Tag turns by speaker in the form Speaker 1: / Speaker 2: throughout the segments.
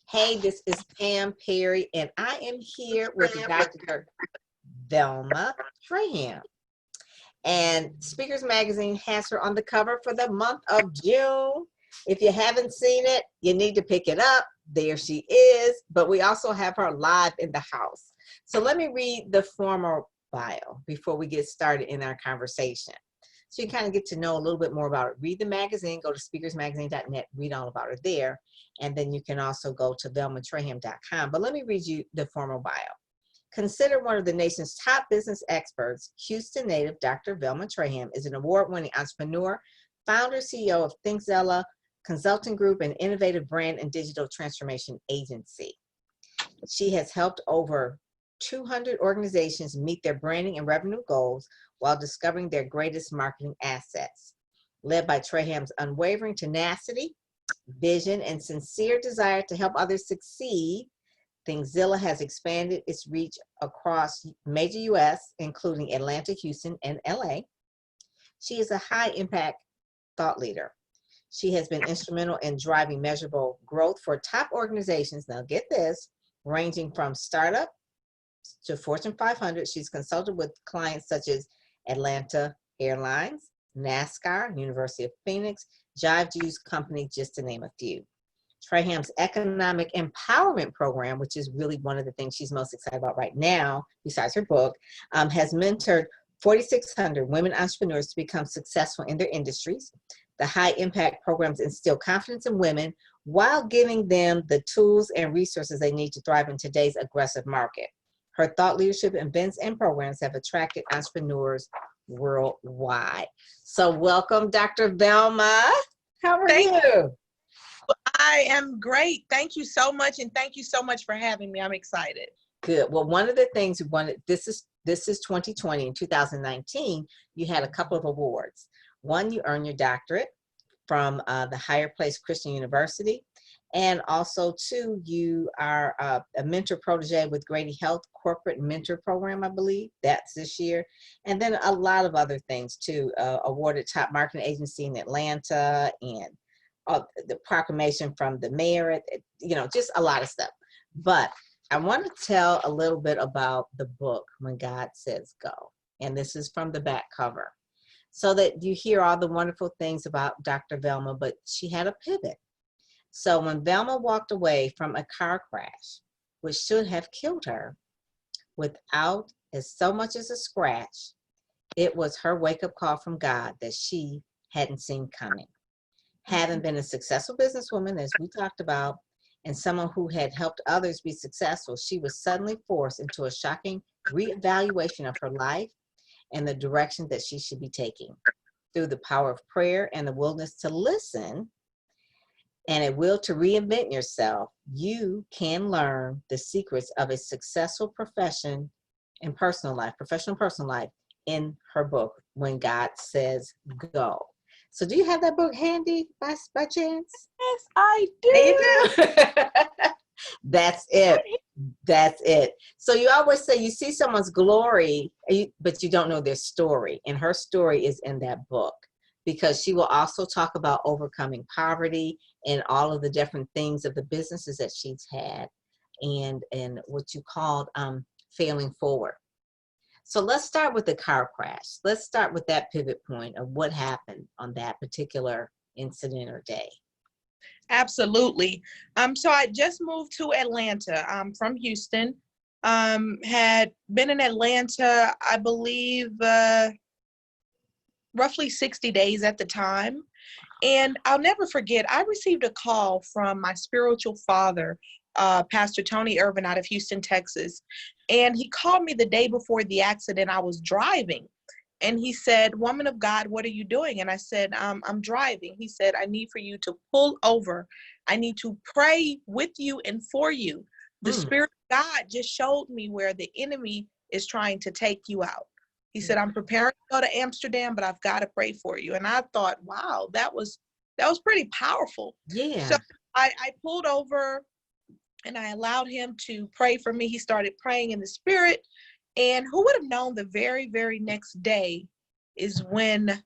Speaker 1: Hey, this is Pam Perry, and I am here with Dr. Velma Trayham. And Speakers Magazine has her on the cover for the month of June. If you haven't seen it, you need to pick it up. There she is, but we also have her live in the house. So let me read the formal bio before we get started in our conversation. So you kind of get to know a little bit more about it. Read the magazine, go to speakersmagazine.net, read all about it there. And then you can also go to velmatrayham.com. But let me read you the formal bio. Considered one of the nation's top business experts, Houston native Dr. Velma Trayham is an award-winning entrepreneur, founder, CEO of Thinkzilla Consulting Group, an innovative brand and digital transformation agency. She has helped over 200 organizations meet their branding and revenue goals while discovering their greatest marketing assets. Led by Trayham's unwavering tenacity, vision, and sincere desire to help others succeed, Thinkzilla has expanded its reach across major U.S., including Atlanta, Houston, and LA. She is a high-impact thought leader. She has been instrumental in driving measurable growth for top organizations, now get this, ranging from startup to Fortune 500. She's consulted with clients such as Atlanta Airlines, NASCAR, University of Phoenix, Jive Juice Company, just to name a few. Trayham's Economic Empowerment Program, which is really one of the things she's most excited about right now, besides her book, has mentored 4,600 women entrepreneurs to become successful in their industries. The high impact programs instill confidence in women while giving them the tools and resources they need to thrive in today's aggressive market. Her thought leadership events and programs have attracted entrepreneurs worldwide. So welcome, Dr. Velma. How are you?
Speaker 2: I am great. Thank you so much. And thank you so much for having me. I'm excited.
Speaker 1: Good. Well, one of the things we wanted, this is 2020. In 2019, you had a couple of awards. One, you earned your doctorate from the Higher Place Christian University. And also, two, you are a mentor protege with Grady Health Corporate Mentor Program, I believe. That's this year. And then a lot of other things, too. Awarded Top Marketing Agency in Atlanta, and the proclamation from the mayor, just a lot of stuff. But I want to tell a little bit about the book, When God Says Go. And this is from the back cover, so that you hear all the wonderful things about Dr. Velma, but she had a pivot. So when Velma walked away from a car crash, which should have killed her, without as so much as a scratch, it was her wake-up call from God that she hadn't seen coming. Having been a successful businesswoman, as we talked about, and someone who had helped others be successful, she was suddenly forced into a shocking reevaluation of her life and the direction that she should be taking. Through the power of prayer and the willingness to listen, and a will to reinvent yourself, you can learn the secrets of a successful professional and personal life in her book, When God Says Go. So do you have that book handy by chance?
Speaker 2: Yes, I do.
Speaker 1: You do? That's it. That's it. So you always say you see someone's glory, but you don't know their story. And her story is in that book, because she will also talk about overcoming poverty and all of the different things of the businesses that she's had, and what you called failing forward. So let's start with the car crash. Let's start with that pivot point of what happened on that particular incident or day.
Speaker 2: Absolutely. So I just moved to Atlanta. I'm from Houston. Had been in Atlanta, I believe, roughly 60 days at the time. And I'll never forget, I received a call from my spiritual father, Pastor Tony Irvin, out of Houston, Texas. And he called me the day before the accident. I was driving. And he said, "Woman of God, what are you doing?" And I said, I'm driving. He said, "I need for you to pull over. I need to pray with you and for you. The Spirit of God just showed me where the enemy is trying to take you out." He said, "I'm preparing to go to Amsterdam, but I've got to pray for you." And I thought, wow, that was pretty powerful.
Speaker 1: Yeah.
Speaker 2: So I pulled over and I allowed him to pray for me. He started praying in the Spirit. And who would have known the very, very next day is when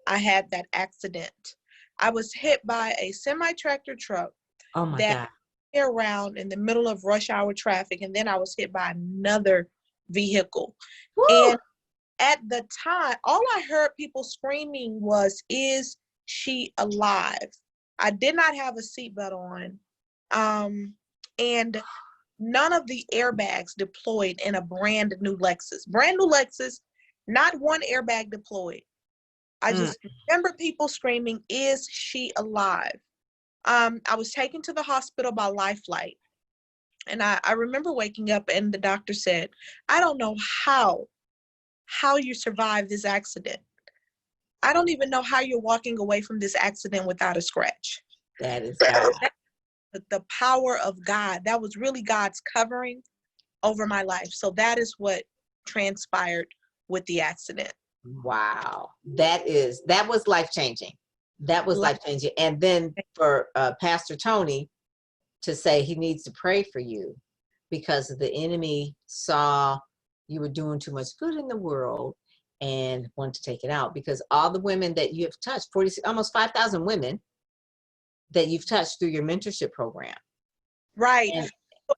Speaker 2: I had that accident. I was hit by a semi-tractor truck
Speaker 1: Oh my God.
Speaker 2: around in the middle of rush hour traffic, and then I was hit by another vehicle.
Speaker 1: Woo!
Speaker 2: And at the time, all I heard people screaming was, "Is she alive?" I did not have a seatbelt on. And none of the airbags deployed in a brand new Lexus. Brand new Lexus, not one airbag deployed. I just remember people screaming, "Is she alive?" I was taken to the hospital by Life Flight. And I remember waking up and the doctor said, "I don't know how you survived this accident. I don't even know how you're walking away from this accident without a scratch."
Speaker 1: That is God.
Speaker 2: The power of God. That was really God's covering over my life. So that is what transpired with the accident.
Speaker 1: Wow. That was life-changing. That was life-changing. And then for Pastor Tony to say he needs to pray for you because the enemy saw you were doing too much good in the world and wanted to take it out, because all the women that you have touched, almost 5,000 women that you've touched through your mentorship program.
Speaker 2: Right.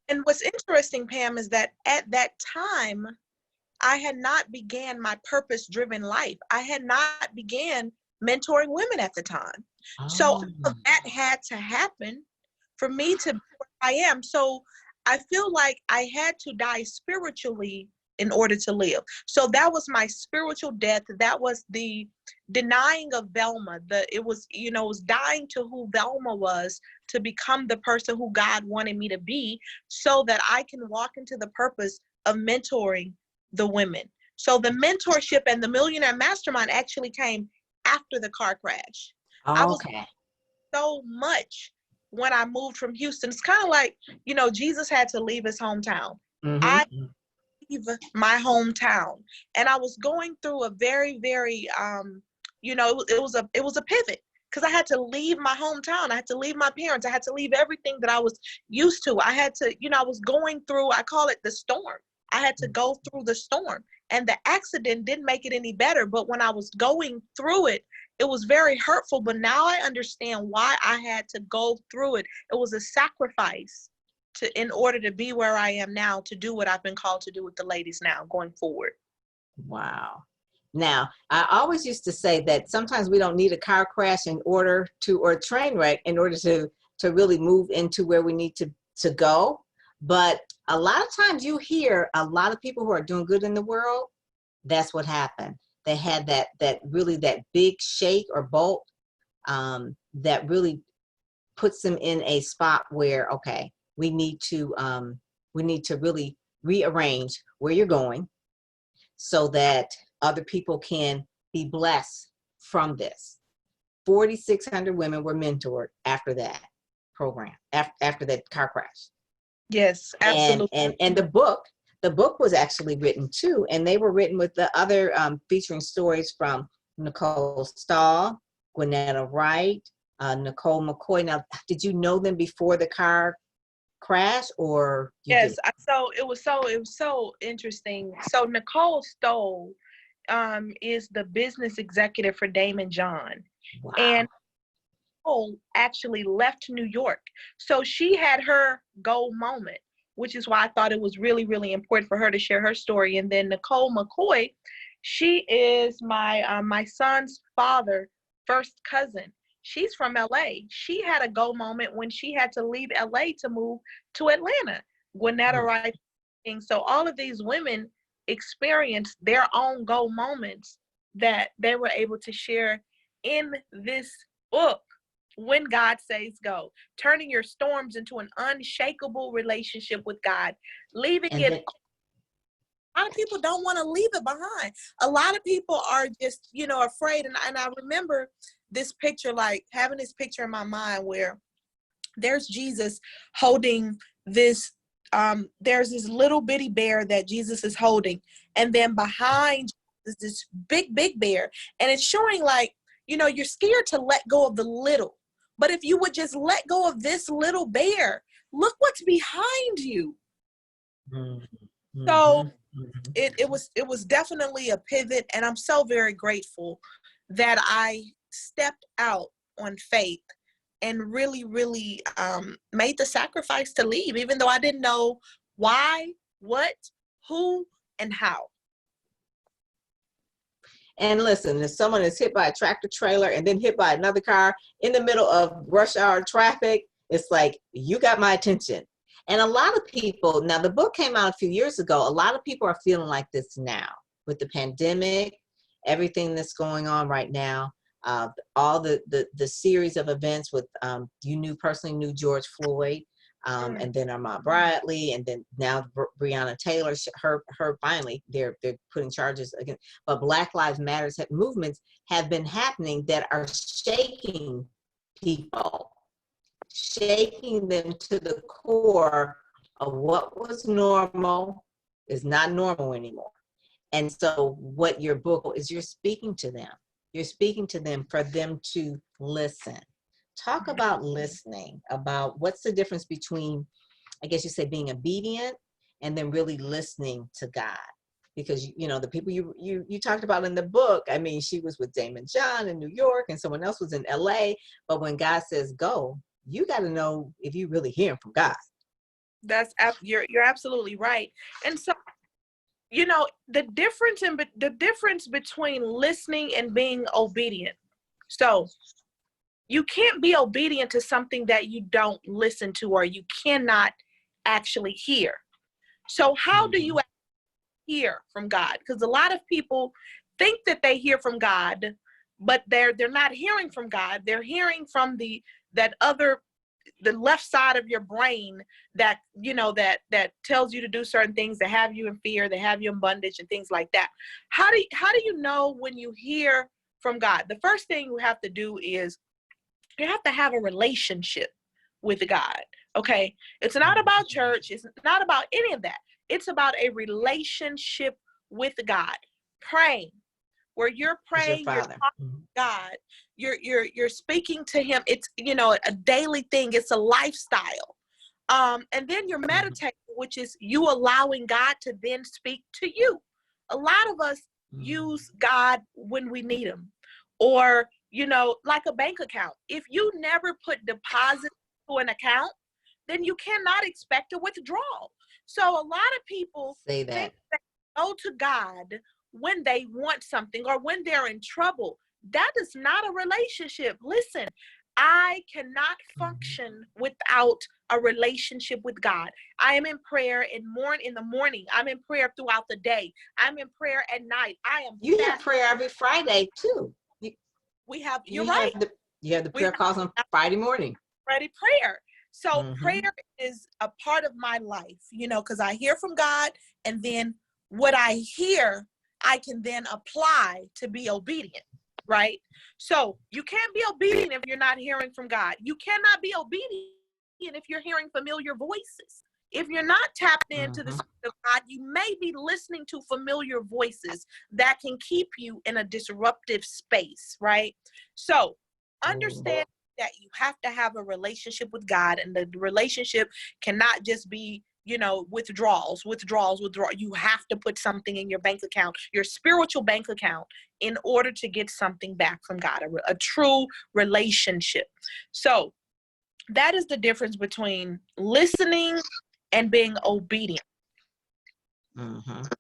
Speaker 2: And what's interesting, Pam, is that at that time, I had not began my purpose-driven life. I had not began mentoring women at the time. So that had to happen for me to be where I am. So I feel like I had to die spiritually in order to live. So that was my spiritual death. That was the denying of Velma. It was dying to who Velma was to become the person who God wanted me to be, so that I can walk into the purpose of mentoring the women. So the mentorship and the Millionaire Mastermind actually came after the car crash. I was so much when I moved from Houston. It's kind of like, Jesus had to leave his hometown. I leave my hometown, and I was going through a very, very, it was a pivot, because I had to leave my hometown. I had to leave my parents. I had to leave everything that I was used to. I had to, I was going through, I call it the storm. I had to go through the storm, and the accident didn't make it any better. But when I was going through it, it was very hurtful. But now I understand why I had to go through it. It was a sacrifice in order to be where I am now, to do what I've been called to do with the ladies now going forward.
Speaker 1: Wow. Now, I always used to say that sometimes we don't need a car crash or a train wreck in order to really move into where we need to go. But a lot of times you hear a lot of people who are doing good in the world, that's what happened. They had that big shake or bolt that really puts them in a spot where, okay, we need to really rearrange where you're going so that other people can be blessed from this. 4,600 women were mentored after that program, after that car crash.
Speaker 2: Yes, absolutely.
Speaker 1: And the book was actually written too, and they were written with the other featuring stories from Nicole Stahl, Gwinnetta Wright, Nicole McCoy. Now, did you know them before the car crash, or
Speaker 2: yes? So it was so interesting. So Nicole Stoll is the business executive for Damon John.
Speaker 1: Wow.
Speaker 2: And Nicole actually left New York. So she had her gold moment, which is why I thought it was really, really important for her to share her story. And then Nicole McCoy, she is my son's father, first cousin. She's from LA. She had a go moment when she had to leave LA to move to Atlanta. Gwinnetta Wright. So all of these women experienced their own go moments that they were able to share in this book. When God says go, turning your storms into an unshakable relationship with God, leaving it. A lot of people don't want to leave it behind. A lot of people are just, afraid. And I remember this picture, like having this picture in my mind where there's Jesus holding this, there's this little bitty bear that Jesus is holding. And then behind is this big, big bear. And it's showing like, you're scared to let go of the little. But if you would just let go of this little bear, look what's behind you. Mm-hmm. So it was definitely a pivot, and I'm so very grateful that I stepped out on faith and really, really made the sacrifice to leave, even though I didn't know why, what, who, and how.
Speaker 1: And listen, if someone is hit by a tractor trailer and then hit by another car in the middle of rush hour traffic, it's like, you got my attention. And a lot of people, now the book came out a few years ago, a lot of people are feeling like this now with the pandemic, everything that's going on right now, all the series of events with, you personally knew George Floyd, and then Ahmaud Bradley, and then now Breonna Taylor, her finally, they're putting charges against, but Black Lives Matter movements have been happening that are shaking people, shaking them to the core of what was normal is not normal anymore. And so what your book is, you're speaking to them. You're speaking to them for them to listen. Talk about listening, about what's the difference between, I guess you say, being obedient and then really listening to God. Because, you know, the people you talked about in the book, I mean, she was with Damon John in New York and someone else was in LA. But when God says go, you got to know if you really hearing from God.
Speaker 2: You're absolutely right. And so, you know, the difference between listening and being obedient. So you can't be obedient to something that you don't listen to or you cannot actually hear. So how do you hear from God? Because a lot of people think that they hear from God, but they're not hearing from God. They're hearing from the left side of your brain that, you know, that tells you to do certain things, that have you in fear, that have you in bondage and things like that. How do you know when you hear from God? The first thing you have to do is you have to have a relationship with God. Okay. It's not about church. It's not about any of that. It's about a relationship with God. Praying, where you're praying, you're talking to God, you're speaking to him. It's, you know, a daily thing. It's a lifestyle. And then you're meditating, which is you allowing God to then speak to you. A lot of us use God when we need him, or, you know, like a bank account. If you never put deposit to an account, then you cannot expect a withdrawal. So a lot of people think they go to God when they want something or when they're in trouble. That is not a relationship. Listen, I cannot function without a relationship with God. I am in prayer in the morning. I'm in prayer throughout the day. I'm in prayer at night.
Speaker 1: You have prayer every Friday too.
Speaker 2: You have
Speaker 1: the prayer calls on Friday morning.
Speaker 2: Friday prayer. So prayer is a part of my life, you know, because I hear from God, and then what I hear, I can then apply to be obedient, right? So you can't be obedient if you're not hearing from God. You cannot be obedient if you're hearing familiar voices. If you're not tapped into the Spirit of God, you may be listening to familiar voices that can keep you in a disruptive space, right? So understand that you have to have a relationship with God, and the relationship cannot just be, you know, withdrawals. You have to put something in your bank account, your spiritual bank account, in order to get something back from God, a true relationship. So that is the difference between listening and being obedient.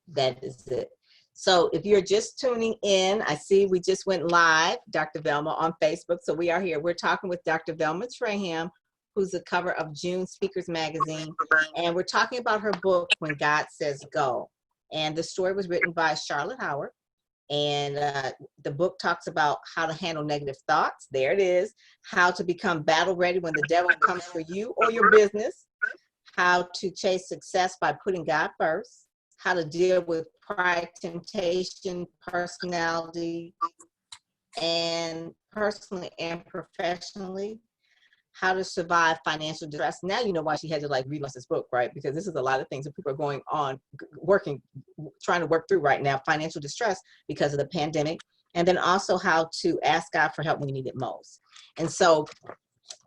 Speaker 1: That is it. So if you're just tuning in, I see we just went live, Dr. Velma, on Facebook. So we are here. We're talking with Dr. Velma Trayham, who's the cover of June Speakers Magazine. And we're talking about her book, When God Says Go. And the story was written by Charlotte Howard. And the book talks about how to handle negative thoughts. There it is. How to become battle ready when the devil comes for you or your business. How to chase success by putting God first. How to deal with pride, temptation, personally and professionally. How to survive financial distress. Now you know why she had to like relaunch this book, right? Because this is a lot of things that people are going on, trying to work through right now, financial distress because of the pandemic. And then also how to ask God for help when you need it most. And so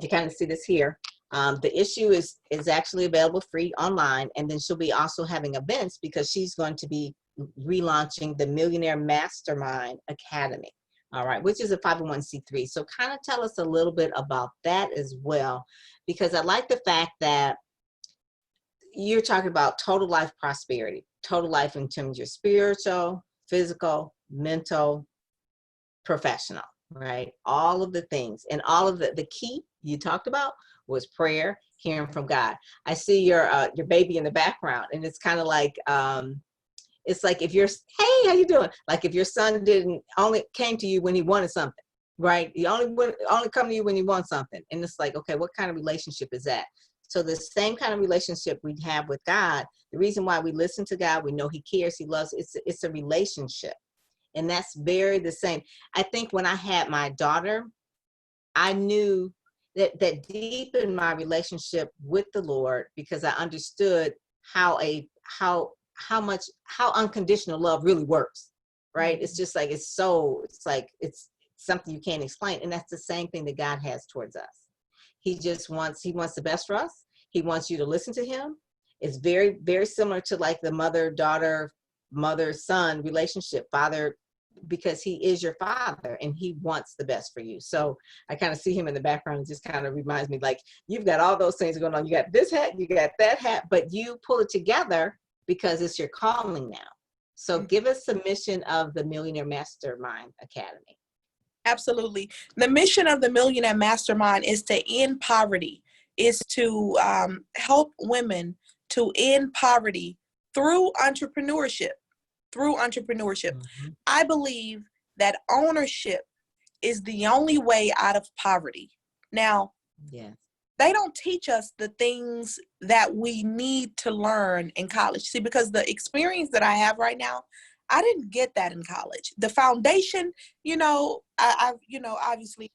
Speaker 1: you kind of see this here. The issue is actually available free online. And then she'll be also having events because she's going to be relaunching the Millionaire Mastermind Academy. All right, which is a 501c3. So kind of tell us a little bit about that as well, because I like the fact that you're talking about total life prosperity, total life in terms of your spiritual, physical, mental, professional, right? All of the things, and all of the key you talked about was prayer, hearing from God. I see your baby in the background, and it's kind of like, it's like if you're, hey, how you doing? Like if your son didn't only came to you when he wanted something, right? He only come to you when he wants something. And it's like, okay, what kind of relationship is that? So the same kind of relationship we have with God, the reason why we listen to God, we know he cares, he loves, it's a relationship. And that's very the same. I think when I had my daughter, I knew that deep in my relationship with the Lord, because I understood how unconditional love really works, right? It's just like, it's something you can't explain. And that's the same thing that God has towards us. He wants the best for us. He wants you to listen to him. It's very, very similar to like the mother-daughter, mother-son relationship, father, because he is your father and he wants the best for you. So I kind of see him in the background. It just kind of reminds me, like, you've got all those things going on. You got this hat, you got that hat, but you pull it together because it's your calling now. So give us the mission of the Millionaire Mastermind Academy.
Speaker 2: Absolutely. The mission of the Millionaire Mastermind is to end poverty, is to help women to end poverty through entrepreneurship. Mm-hmm. I believe that ownership is the only way out of poverty. Now, they don't teach us the things that we need to learn in college. See, because the experience that I have right now, I didn't get that in college. The foundation, obviously,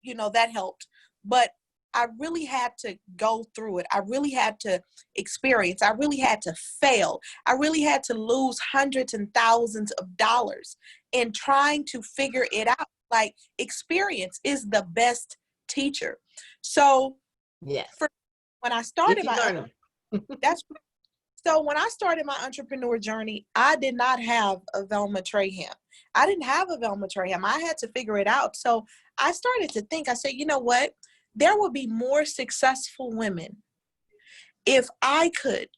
Speaker 2: that helped, but I really had to go through it. I really had to experience. I really had to fail. I really had to lose hundreds and thousands of dollars in trying to figure it out. Like, experience is the best teacher. So when I started when I started my entrepreneur journey, I did not have a Velma Trayham. I didn't have a Velma Trayham. I had to figure it out. So I started to think, I said, you know what? There will be more successful women if I could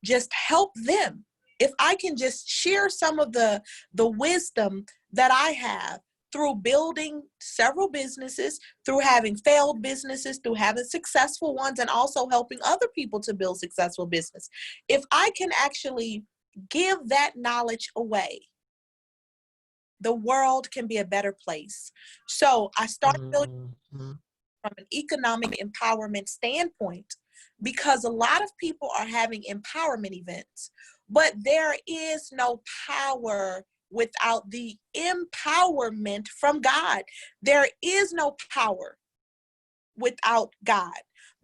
Speaker 2: just help them. If I can just share some of the wisdom that I have through building several businesses, through having failed businesses, through having successful ones, and also helping other people to build successful business. If I can actually give that knowledge away, the world can be a better place. So I started building from an economic empowerment standpoint, because a lot of people are having empowerment events, but there is no power without the empowerment from God. There is no power without God.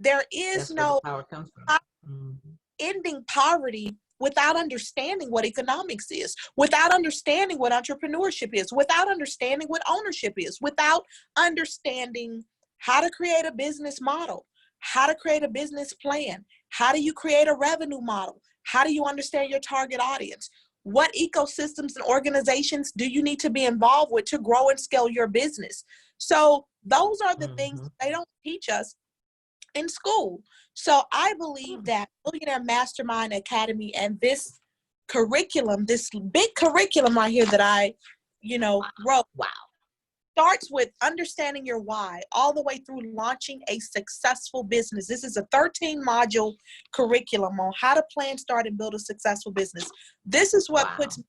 Speaker 2: There is no
Speaker 1: power comes from.
Speaker 2: Ending poverty without understanding what economics is, without understanding what entrepreneurship is, without understanding what ownership is, without understanding how to create a business model, how to create a business plan, how do you create a revenue model, how do you understand your target audience, what ecosystems and organizations do you need to be involved with to grow and scale your business. So those are the things they don't teach us in school. So I believe that Millionaire Mastermind Academy and this curriculum, this big curriculum right here that I, wrote, starts with understanding your why all the way through launching a successful business. This is a 13-module curriculum on how to plan, start, and build a successful business. This is what puts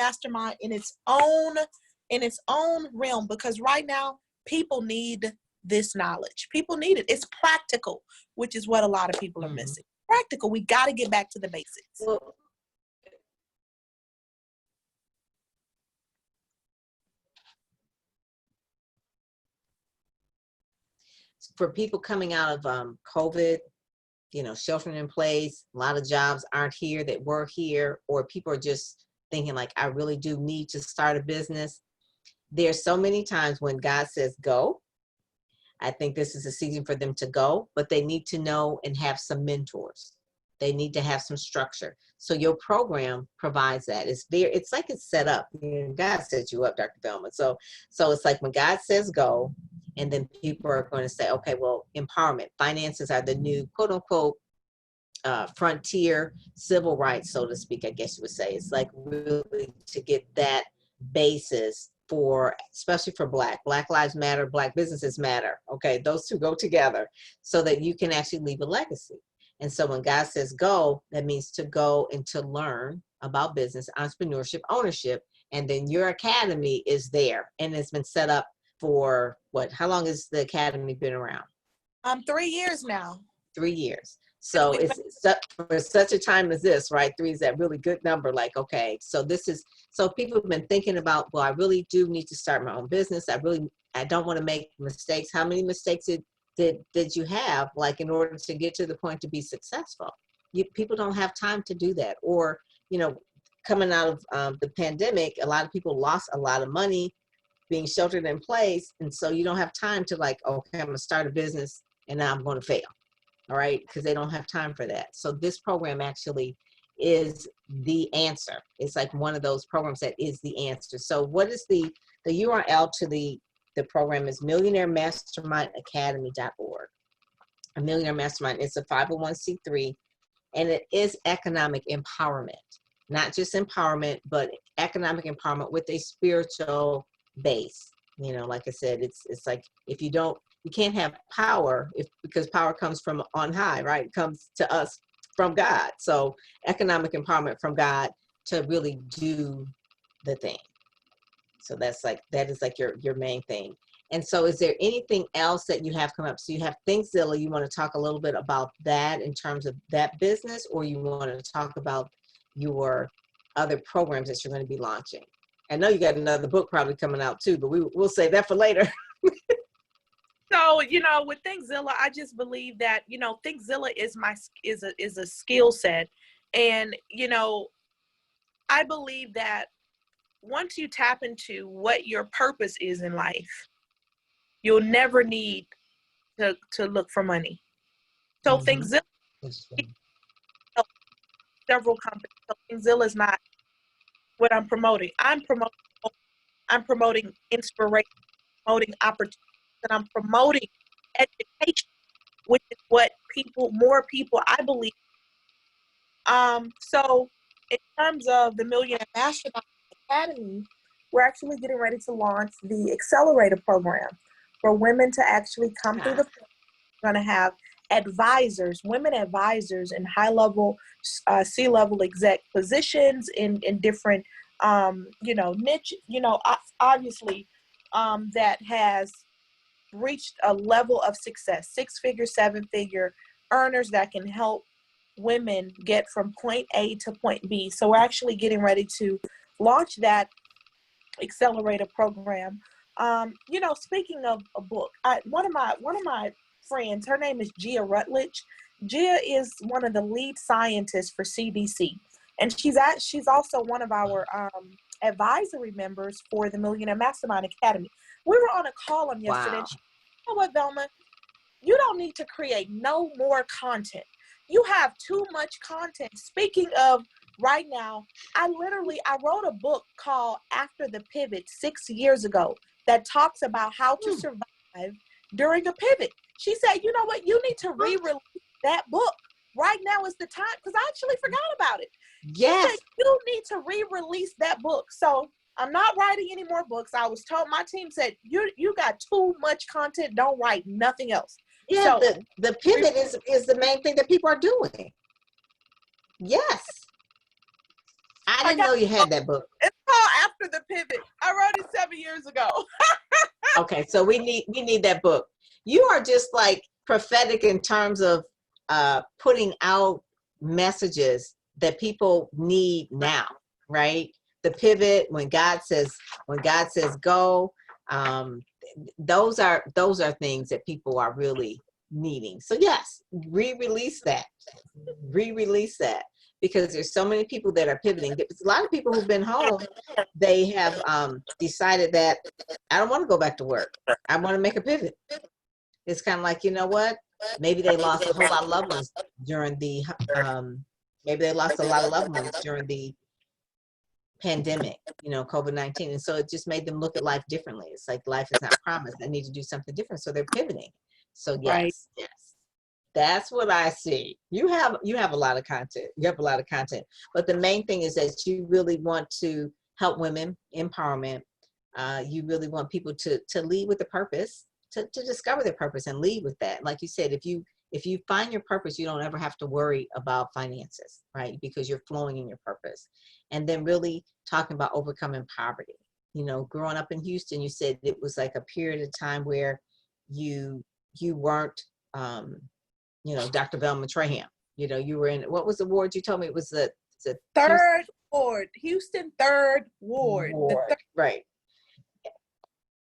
Speaker 2: Mastermind in its own realm, because right now people need this knowledge. People need it. It's practical, which is what a lot of people are missing. Practical. We got to get back to the basics.
Speaker 1: Well, for people coming out of COVID, sheltering in place, a lot of jobs aren't here that were here, or people are just thinking like, I really do need to start a business. There's so many times when God says, go. I think this is a season for them to go, but they need to know and have some mentors. They need to have some structure. So your program provides that. It's like it's set up. God set you up, Dr. Velma. So it's like when God says go, and then people are going to say, okay, well, empowerment, finances are the new quote unquote frontier civil rights, so to speak, I guess you would say. It's like really to get that basis for, especially for Black Lives Matter, Black businesses matter. Okay, those two go together so that you can actually leave a legacy. And so when God says go, that means to go and to learn about business, entrepreneurship, ownership, and then your academy is there and it's been set up for what? How long has the academy been around?
Speaker 2: 3 years now.
Speaker 1: 3 years. So it's for such a time as this, right? 3 is that really good number. Like, okay, so people have been thinking about, well, I really do need to start my own business. I don't want to make mistakes. How many mistakes did you have, like, in order to get to the point to be successful? People don't have time to do that. Or, coming out of the pandemic, a lot of people lost a lot of money being sheltered in place. And so you don't have time to like, okay, I'm gonna start a business and now I'm going to fail. All right, because they don't have time for that. So this program actually is the answer. It's like one of those programs that is the answer. So what is the URL to the program is millionairemastermindacademy.org. A Millionaire Mastermind is a 501c3, and it is economic empowerment. Not just empowerment, but economic empowerment with a spiritual base. Like I said, it's like if you can't have power because power comes from on high, right? It comes to us from God. So economic empowerment from God to really do the thing. So that is like your main thing. And so is there anything else that you have come up? So you have Thinkzilla. You want to talk a little bit about that in terms of that business, or you want to talk about your other programs that you're going to be launching? I know you got another book probably coming out too, but we'll save that for later.
Speaker 2: So, with Thinkzilla, I just believe that, Thinkzilla is a skill set. And, I believe that once you tap into what your purpose is in life, you'll never need to look for money. So Thinkzilla helps several companies. So Thinkzilla is not what I'm promoting. I'm promoting inspiration, promoting opportunity, and I'm promoting education, which is what more people, I believe. So in terms of the Millionaire Mastermind Academy, we're actually getting ready to launch the accelerator program for women to actually come through the program. We're going to have women advisors in high-level, C-level exec positions in different, niche, obviously, that has reached a level of success, 6-figure, 7-figure earners that can help women get from point A to point B. So we're actually getting ready to launch that accelerator program. Speaking of a book, one of my friends, her name is Gia Rutledge. Gia is one of the lead scientists for CDC, and she's also one of our advisory members for the Millionaire Mastermind Academy. We were on a call yesterday.
Speaker 1: Wow.
Speaker 2: And you know what, Velma? You don't need to create no more content. You have too much content. Speaking of right now, I wrote a book called After the Pivot 6 years ago that talks about how to survive during a pivot. She said, you know what? You need to re-release that book. Right now is the time, because I actually forgot about it.
Speaker 1: Yes.
Speaker 2: She said, you need to re-release that book. So I'm not writing any more books. I was told, my team said, you got too much content. Don't write nothing else.
Speaker 1: Yeah,
Speaker 2: so,
Speaker 1: the pivot is the main thing that people are doing. Yes. I didn't know you had that book.
Speaker 2: It's called After the Pivot. I wrote it 7 years ago.
Speaker 1: Okay, so we need that book. You are just like prophetic in terms of putting out messages that people need now, right? The pivot, when God says go, those are things that people are really needing. So yes, re-release that, because there's so many people that are pivoting. There's a lot of people who've been home. They have decided that I don't want to go back to work. I want to make a pivot. It's kind of like, you know what? maybe they lost a whole lot of loved ones during the, maybe they lost a lot of loved ones during the pandemic, COVID-19. And so it just made them look at life differently. It's like life is not promised. I need to do something different. So they're pivoting. So
Speaker 2: Right.
Speaker 1: yes, that's what I see. You have a lot of content. You have a lot of content. But the main thing is that you really want to help women, empowerment. You really want people to lead with a purpose, to discover their purpose and lead with that. Like you said, if you find your purpose, you don't ever have to worry about finances, right? Because you're flowing in your purpose. And then really talking about overcoming poverty. Growing up in Houston, you said it was like a period of time where you weren't, Dr. Velma Trayham. You were in, what was the ward you told me? It was the
Speaker 2: Third Ward, Houston Third Ward.
Speaker 1: Right.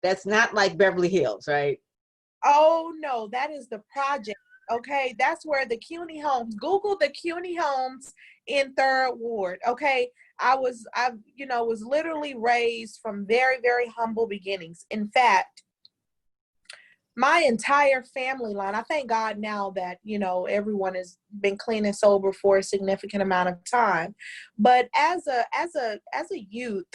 Speaker 1: That's not like Beverly Hills, right?
Speaker 2: Oh no, that is the project. Okay, that's where the CUNY homes. Google the CUNY homes in Third Ward. Okay, I was literally raised from very, very humble beginnings. In fact, my entire family line, I thank God now that, everyone has been clean and sober for a significant amount of time. But as a youth,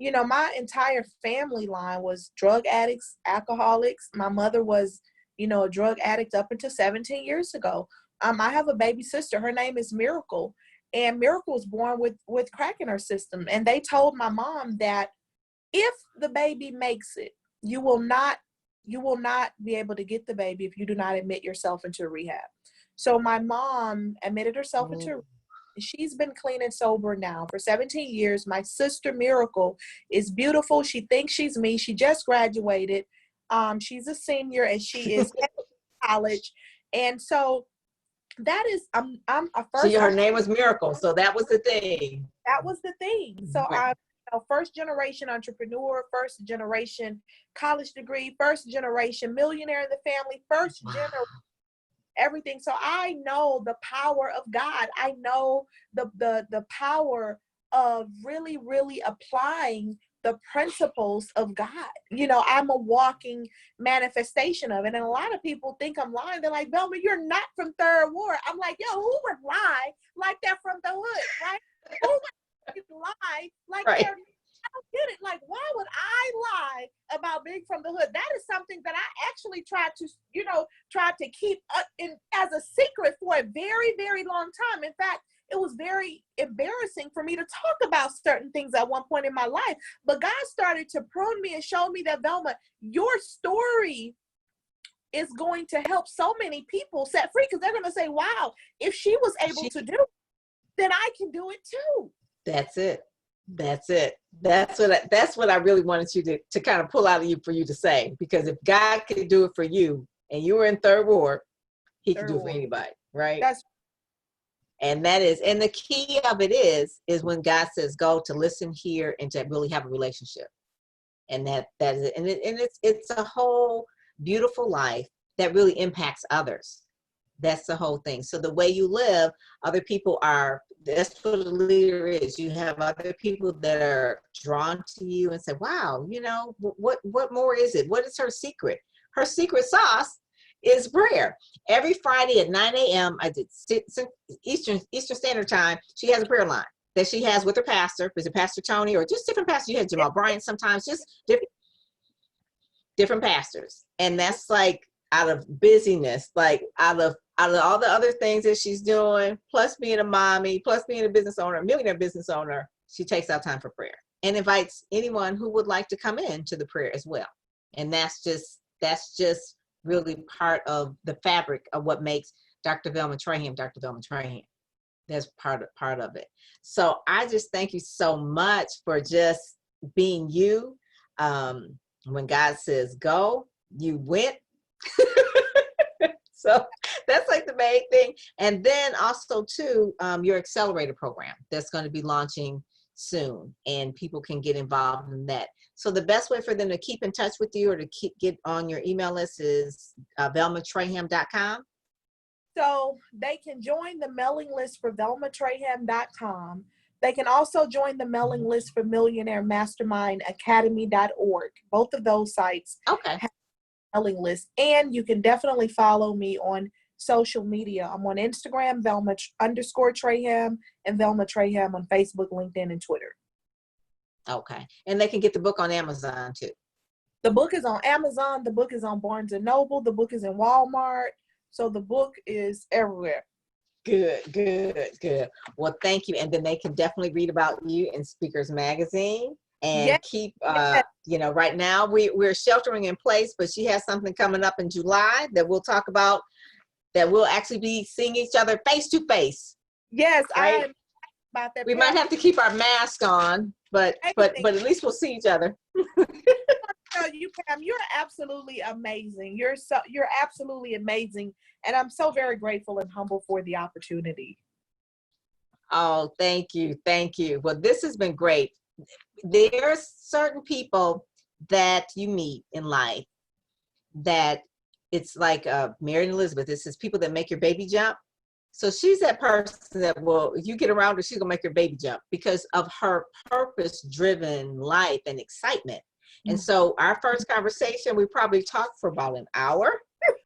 Speaker 2: my entire family line was drug addicts, alcoholics. My mother was, a drug addict up until 17 years ago. I have a baby sister. Her name is Miracle. And Miracle was born with crack in her system. And they told my mom that if the baby makes it, you will not be able to get the baby if you do not admit yourself into rehab. So my mom admitted herself into rehab. She's been clean and sober now for 17 years. My sister Miracle is beautiful. She thinks she's me. She just graduated. She's a senior and she is in college. And so that is, I'm a first.
Speaker 1: So her name was Miracle. So that was the thing.
Speaker 2: That was the thing. So
Speaker 1: Right.
Speaker 2: I'm first generation entrepreneur, first generation college degree, first generation millionaire in the family, first generation everything. So I know the power of God. I know the power of really, really applying the principles of God. I'm a walking manifestation of it. And a lot of people think I'm lying. They're like, Velma, you're not from Third Ward. I'm like, yo, who would lie like that from the hood, right? Who would lie like
Speaker 1: Right.
Speaker 2: they're, I don't get it. Like, why would I lie about being from the hood? That is something that I actually tried to keep as a secret for a very, very long time. In fact, it was very embarrassing for me to talk about certain things at one point in my life. But God started to prune me and show me that, Velma, your story is going to help so many people set free, because they're going to say, wow, if she was able to do it, then I can do it too.
Speaker 1: That's it. That's what I really wanted you to kind of pull out of you for you to say, because if God could do it for you and you were in Third Ward, he can do it for anybody, right? And the key of it is when God says go, to listen, hear, and to really have a relationship. And that is it. And it's a whole beautiful life that really impacts others. That's the whole thing. So the way you live, other people that's what a leader is. You have other people that are drawn to you and say, wow, what more is it? What is her secret? Her secret sauce is prayer. Every Friday at 9 a.m. Eastern Standard Time, she has a prayer line that she has with her pastor. Is it Pastor Tony or just different pastors? You had Jamal Bryant sometimes, just different pastors. And that's like out of busyness, like out of all the other things that she's doing, plus being a mommy, plus being a business owner, a millionaire business owner, she takes out time for prayer and invites anyone who would like to come in to the prayer as well. And that's just really part of the fabric of what makes Dr. Velma Trayham, Dr. Velma Trayham. That's part of it. So I just thank you so much for just being you. When God says go, you went. So that's like the main thing. And then also too, your accelerator program that's going to be launching soon, and people can get involved in that. So the best way for them to keep in touch with you or to get on your email list is velmatrayham.com.
Speaker 2: So they can join the mailing list for velmatrayham.com. They can also join the mailing list for Millionaire Mastermind Academy.org. Both of those sites have a mailing list. And you can definitely follow me on social media. I'm on Instagram, Velma_Trayham, and Velma Trayham on Facebook, LinkedIn, and Twitter.
Speaker 1: Okay. And they can get the book on Amazon too.
Speaker 2: The book is on Amazon. The book is on Barnes & Noble. The book is in Walmart. So the book is everywhere.
Speaker 1: Good, good, good. Well, thank you. And then they can definitely read about you in Speakers Magazine. And
Speaker 2: Yes.
Speaker 1: keep, right now we're sheltering in place, but she has something coming up in July that we'll talk about, that we'll actually be seeing each other face to face.
Speaker 2: Yes,
Speaker 1: right?
Speaker 2: I'm about that.
Speaker 1: We might have to keep our mask on, but at least we'll see each other.
Speaker 2: Tell you, Pam, you're absolutely amazing. You're absolutely amazing, and I'm so very grateful and humble for the opportunity.
Speaker 1: Oh, thank you, thank you. Well, this has been great. There's certain people that you meet in life that it's like Mary and Elizabeth. This is people that make your baby jump. So she's that person that if you get around her, she's gonna make your baby jump because of her purpose-driven life and excitement. And so our first conversation, we probably talked for about an hour,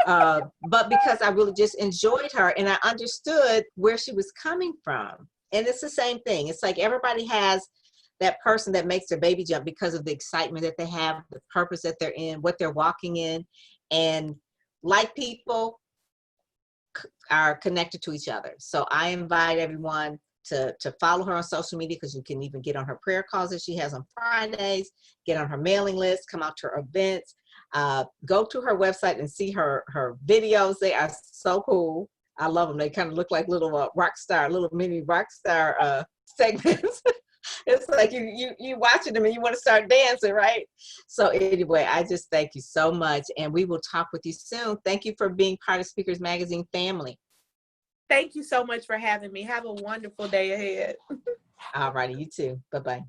Speaker 1: but because I really just enjoyed her and I understood where she was coming from. And it's the same thing. It's like everybody has that person that makes their baby jump because of the excitement that they have, the purpose that they're in, what they're walking in. And like people are connected to each other. So I invite everyone to follow her on social media, because you can even get on her prayer calls that she has on Fridays, get on her mailing list, come out to her events, go to her website and see her videos. They are so cool. I love them. They kind of look like little little mini rock star segments. It's like you watching them and you want to start dancing, right? So anyway, I just thank you so much, and we will talk with you soon. Thank you for being part of Speakers Magazine family.
Speaker 2: Thank you so much for having me. Have a wonderful day ahead.
Speaker 1: All righty, you too. Bye-bye.